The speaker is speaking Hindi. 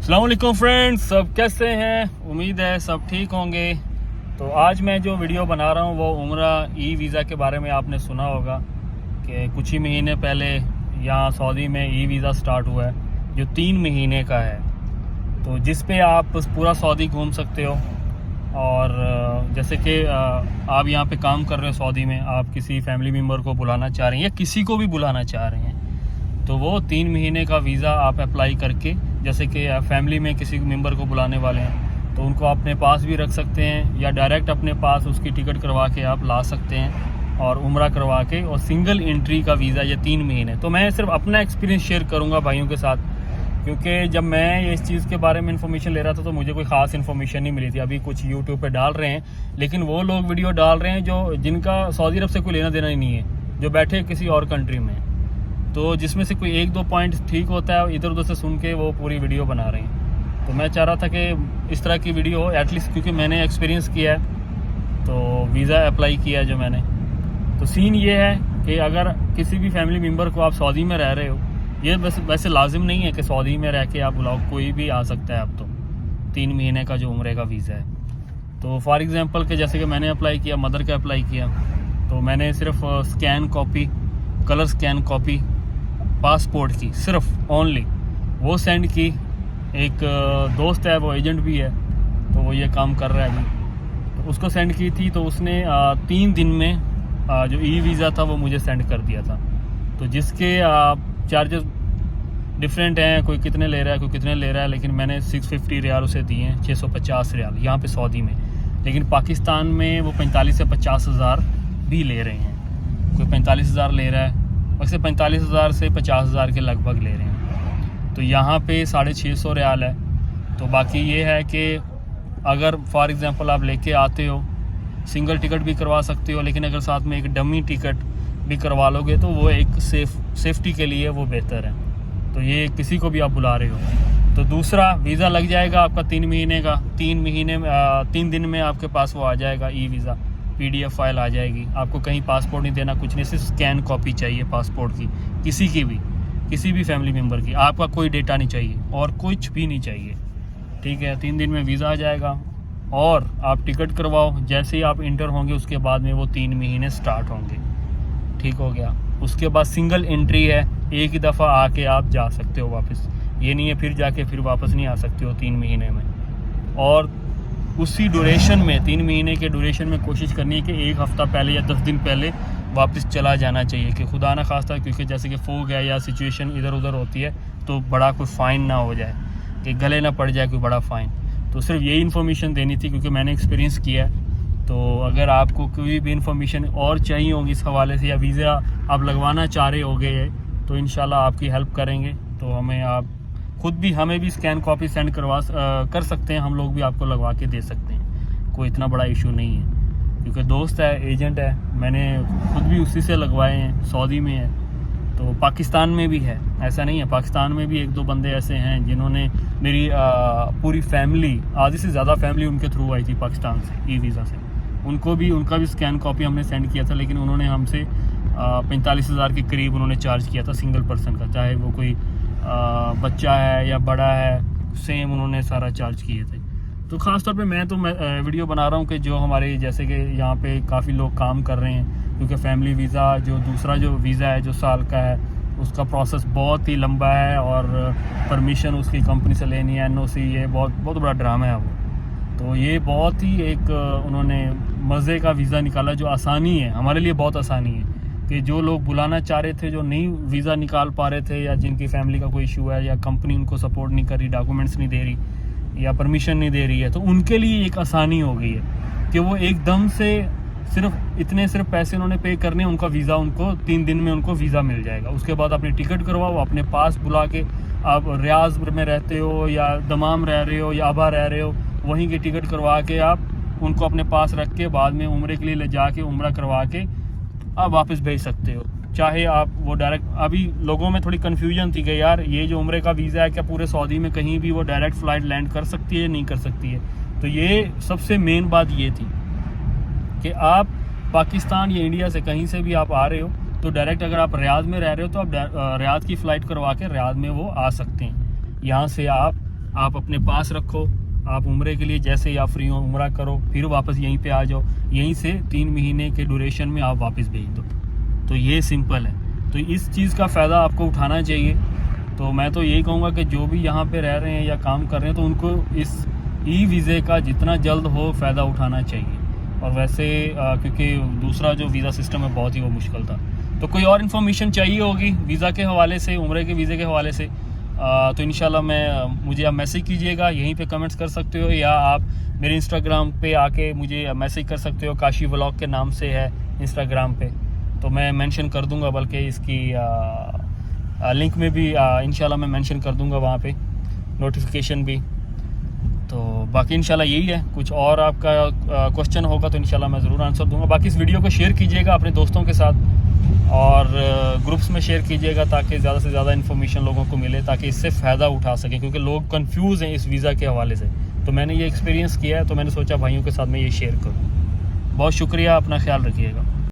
अस्सलाम वालेकुम फ्रेंड्स, सब कैसे हैं? उम्मीद है सब ठीक होंगे। तो आज मैं जो वीडियो बना रहा हूँ वो उम्रा ई वीज़ा के बारे में आपने सुना होगा कि कुछ ही महीने पहले यहाँ सऊदी में ई वीज़ा स्टार्ट हुआ है जो 3 महीने का है। तो जिस पे आप पूरा सऊदी घूम सकते हो। और जैसे कि आप यहाँ पे काम कर रहे हो सऊदी में, आप किसी फैमिली मेम्बर को बुलाना चाह रहे हैं या किसी को भी बुलाना चाह रहे हैं तो वो 3 महीने का वीज़ा आप अप्लाई करके, जैसे कि फैमिली में किसी मेंबर को बुलाने वाले हैं तो उनको अपने पास भी रख सकते हैं या डायरेक्ट अपने पास उसकी टिकट करवा के आप ला सकते हैं और उम्रा करवा के, और सिंगल एंट्री का वीज़ा ये 3 महीने। तो मैं सिर्फ अपना एक्सपीरियंस शेयर करूंगा भाइयों के साथ, क्योंकि जब मैं इस चीज़ के बारे में इन्फॉर्मेशन ले रहा था तो मुझे कोई ख़ास इन्फॉर्मेशन नहीं मिली थी। अभी कुछ यूट्यूब पर डाल रहे हैं, लेकिन वो लोग वीडियो डाल रहे हैं जिनका सऊदी अरब से कोई लेना देना ही नहीं है, जो बैठे किसी और कंट्री में। तो जिसमें से कोई 1-2 पॉइंट ठीक होता है, इधर उधर से सुन के वो पूरी वीडियो बना रहे हैं। तो मैं चाह रहा था कि इस तरह की वीडियो हो एटलीस्ट, क्योंकि मैंने एक्सपीरियंस किया है तो वीज़ा अप्लाई किया है जो मैंने। तो सीन ये है कि अगर किसी भी फैमिली मेम्बर को आप सऊदी में रह रहे हो, ये वैसे लाजिम नहीं है कि सऊदी में रह के आप बुलाओ, कोई भी आ सकता है। अब तो 3 महीने का जो उम्रे का वीज़ा है, तो फॉर एग्ज़ाम्पल के जैसे कि मैंने अप्लाई किया, मदर का अप्लाई किया, तो मैंने सिर्फ scan copy, colour scan copy passport की सिर्फ ओनली वो सेंड की। एक दोस्त है, वो एजेंट भी है, तो वो ये काम कर रहा है अभी, तो उसको सेंड की थी। तो उसने 3 दिन में जो ई वीज़ा था वो मुझे सेंड कर दिया था। तो जिसके चार्जेस डिफरेंट हैं, कोई कितने ले रहा है कोई कितने ले रहा है, लेकिन मैंने 650 रियाल उसे दिए हैं, 650 रियाल यहाँ पे सऊदी में। लेकिन पाकिस्तान में वो 45 से 50 हज़ार भी ले रहे हैं। कोई 45 हज़ार ले रहा है, वैसे 45 हज़ार से 50 हज़ार के लगभग ले रहे हैं। तो यहाँ पे 650 रियाल है। तो बाकी ये है कि अगर फॉर एग्ज़ाम्पल आप लेके आते हो, सिंगल टिकट भी करवा सकते हो, लेकिन अगर साथ में एक डमी टिकट भी करवा लोगे तो वो एक सेफ्टी के लिए वो बेहतर है। तो ये किसी को भी आप बुला रहे हो। तो दूसरा वीज़ा लग जाएगा आपका 3 महीने का। 3 दिन में आपके पास वो आ जाएगा ई वीज़ा, PDF फाइल आ जाएगी। आपको कहीं पासपोर्ट नहीं देना, कुछ नहीं, सिर्फ स्कैन कॉपी चाहिए पासपोर्ट की, किसी भी फैमिली मेम्बर की। आपका कोई डेटा नहीं चाहिए और कुछ भी नहीं चाहिए, ठीक है। 3 दिन में वीज़ा आ जाएगा और आप टिकट करवाओ। जैसे ही आप इंटर होंगे उसके बाद में वो 3 महीने स्टार्ट होंगे, ठीक हो गया। उसके बाद सिंगल एंट्री है, एक ही दफ़ा आके आप जा सकते हो वापस। ये नहीं है फिर जाके फिर वापस नहीं आ सकते हो 3 महीने में। और उसी ड्यूरेशन में, 3 महीने के ड्यूरेशन में कोशिश करनी है कि 1 हफ़्ता पहले या 10 दिन पहले वापस चला जाना चाहिए, कि खुदा ना खास्ता, क्योंकि जैसे कि फोग है या सिचुएशन इधर उधर होती है तो बड़ा कोई फ़ाइन ना हो जाए, कि गले ना पड़ जाए कोई बड़ा फ़ाइन। तो सिर्फ यही इन्फॉर्मेशन देनी थी, क्योंकि मैंने एक्सपीरियंस किया है। तो अगर आपको कोई भी इन्फॉर्मेशन और चाहिए होगी इस हवाले से, या वीज़ा आप लगवाना चाह रहे होगे, तो इंशाल्लाह आपकी हेल्प करेंगे। तो आप हमें भी स्कैन कॉपी सेंड कर सकते हैं, हम लोग भी आपको लगवा के दे सकते हैं, कोई इतना बड़ा इशू नहीं है। क्योंकि दोस्त है, एजेंट है, मैंने खुद भी उसी से लगवाए हैं, सऊदी में है। तो पाकिस्तान में भी है, ऐसा नहीं है, पाकिस्तान में भी 1-2 बंदे ऐसे हैं जिन्होंने मेरी पूरी फैमिली, आधी से ज़्यादा फैमिली उनके थ्रू आई थी पाकिस्तान से ई वीज़ा से। उनका भी स्कैन कॉपी हमने सेंड किया था, लेकिन उन्होंने हमसे 45 हज़ार के करीब उन्होंने चार्ज किया था सिंगल पर्सन का, चाहे वो कोई बच्चा है या बड़ा है, सेम उन्होंने सारा चार्ज किए थे। तो ख़ास तौर पे मैं वीडियो बना रहा हूँ कि जो हमारे जैसे कि यहाँ पे काफ़ी लोग काम कर रहे हैं, क्योंकि फैमिली वीज़ा जो दूसरा जो वीज़ा है जो साल का है, उसका प्रोसेस बहुत ही लंबा है और परमिशन उसकी कंपनी से लेनी है, NOC, ये बहुत बड़ा ड्रामा है वो। तो ये बहुत ही एक उन्होंने मज़े का वीज़ा निकाला, जो आसानी है हमारे लिए, बहुत आसानी है। कि जो लोग बुलाना चाह रहे थे, जो नहीं वीज़ा निकाल पा रहे थे, या जिनकी फैमिली का कोई इशू है, या कंपनी उनको सपोर्ट नहीं कर रही, डॉक्यूमेंट्स नहीं दे रही या परमिशन नहीं दे रही है, तो उनके लिए एक आसानी हो गई है कि वो एकदम से सिर्फ पैसे उन्होंने पे करने, उनका वीज़ा उनको 3 दिन में उनको वीज़ा मिल जाएगा। उसके बाद अपनी टिकट करवाओ, अपने पास बुला के, आप रियाज में रहते हो या दमाम रह रहे हो या आबा रह रहे हो, वहीं की टिकट करवा के आप उनको अपने पास रख के बाद में उम्रे के लिए ले जाके उम्रा करवा के आप वापस भेज सकते हो। चाहे आप वो डायरेक्ट, अभी लोगों में थोड़ी कन्फ्यूजन थी कि यार ये जो उम्रे का वीज़ा है क्या पूरे सऊदी में कहीं भी वो डायरेक्ट फ़्लाइट लैंड कर सकती है, नहीं कर सकती है। तो ये सबसे मेन बात ये थी कि आप पाकिस्तान या इंडिया से कहीं से भी आप आ रहे हो तो डायरेक्ट, अगर आप रियाद में रह रहे हो तो आप रियाद की फ़्लाइट करवा के रियाद में वो आ सकते हैं। यहाँ से आप आप अपने पास रखो। आप उम्रे के लिए जैसे ही आप फ्री हो उम्रा करो, फिर वापस यहीं पे आ जाओ, यहीं से 3 महीने के ड्यूरेशन में आप वापस भेज दो। तो ये सिंपल है। तो इस चीज़ का फ़ायदा आपको उठाना चाहिए। तो मैं तो यही कहूँगा कि जो भी यहाँ पे रह रहे हैं या काम कर रहे हैं तो उनको इस ई वीज़े का जितना जल्द हो फ़ायदा उठाना चाहिए। और वैसे क्योंकि दूसरा जो वीज़ा सिस्टम है बहुत ही वो मुश्किल था। तो कोई और इन्फॉर्मेशन चाहिए होगी वीज़ा के हवाले से, उम्रे के वीज़े के हवाले से, तो इंशाल्लाह मुझे आप मैसेज कीजिएगा, यहीं पे कमेंट्स कर सकते हो, या आप मेरे इंस्टाग्राम पे आके मुझे मैसेज कर सकते हो। काशी व्लॉग के नाम से है इंस्टाग्राम पे, तो मैं मेंशन कर दूंगा, बल्कि इसकी लिंक में भी इंशाल्लाह मैं मेंशन कर दूंगा वहाँ पे, नोटिफिकेशन भी। तो बाकी इंशाल्लाह यही है। कुछ और आपका क्वेश्चन होगा तो इंशाल्लाह मैं ज़रूर आंसर दूंगा। बाकी इस वीडियो को शेयर कीजिएगा अपने दोस्तों के साथ और ग्रुप्स में शेयर कीजिएगा, ताकि ज़्यादा से ज़्यादा इन्फॉर्मेशन लोगों को मिले, ताकि इससे फ़ायदा उठा सकें, क्योंकि लोग कंफ्यूज हैं इस वीज़ा के हवाले से। तो मैंने ये एक्सपीरियंस किया है, तो मैंने सोचा भाइयों के साथ मैं ये शेयर करूँ। बहुत शुक्रिया, अपना ख्याल रखिएगा।